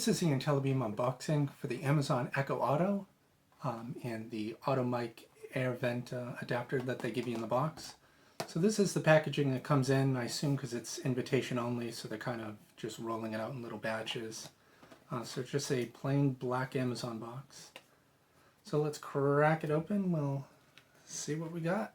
This is the Intellibeam unboxing for the Amazon Echo Auto and the Auto Mic air vent adapter that they give you in the box. So this is the packaging that comes in, I assume because it's invitation only, so they're kind of just rolling it out in little batches. So it's just a plain black Amazon box. So let's crack it open, we'll see what we got.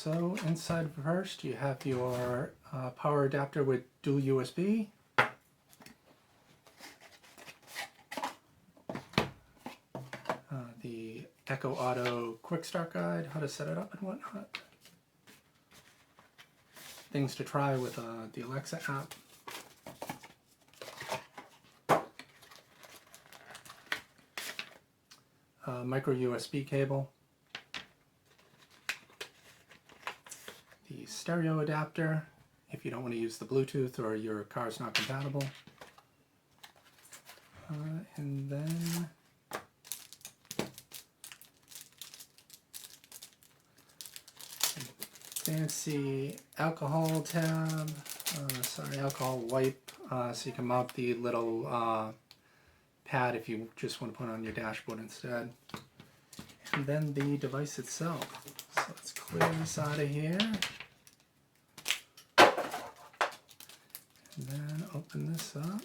So inside first you have your power adapter with dual USB. The Echo Auto quick start guide, how to set it up and whatnot. Things to try with the Alexa app. Micro USB cable. The stereo adapter, if you don't want to use the Bluetooth or your car is not compatible. And then fancy alcohol tab, alcohol wipe, so you can mount the little pad if you just want to put it on your dashboard instead. And then the device itself. So let's clear this out of here. And then open this up.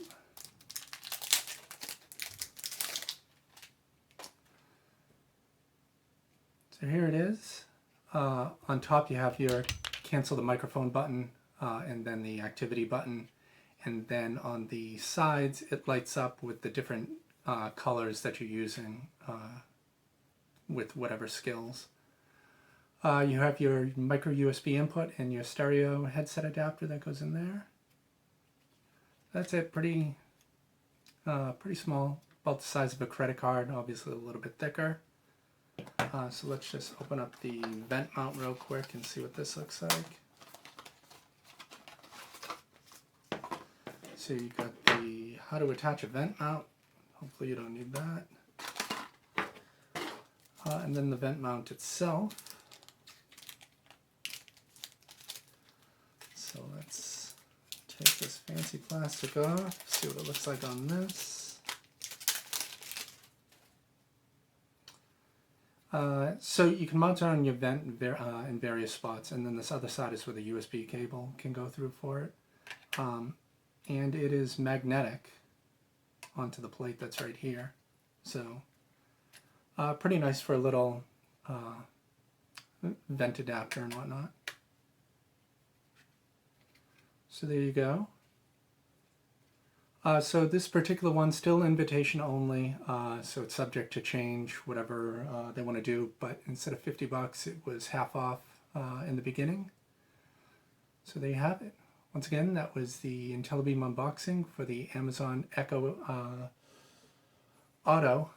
So here it is. On top you have your cancel the microphone button and then the activity button. And then on the sides it lights up with the different colors that you're using with whatever skills. You have your micro USB input and your stereo headset adapter that goes in there. That's it, pretty small, about the size of a credit card, obviously a little bit thicker. So let's just open up the vent mount real quick and see what this looks like. So you got the how to attach a vent mount. Hopefully you don't need that. And then the vent mount itself. So let's take this fancy plastic off, see what it looks like on this. So you can mount it on your vent in various spots, and then this other side is where the USB cable can go through for it. And it is magnetic onto the plate that's right here. So pretty nice for a little vent adapter and whatnot. So there you go. So this particular one's still invitation only, so it's subject to change, whatever they want to do, but instead of $50 it was half off in the beginning. So there you have it. Once again, that was the Intellibeam unboxing for the Amazon Echo Auto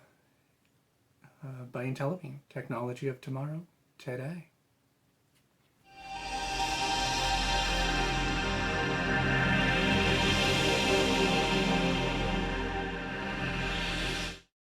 by Intellibeam. Technology of tomorrow, today.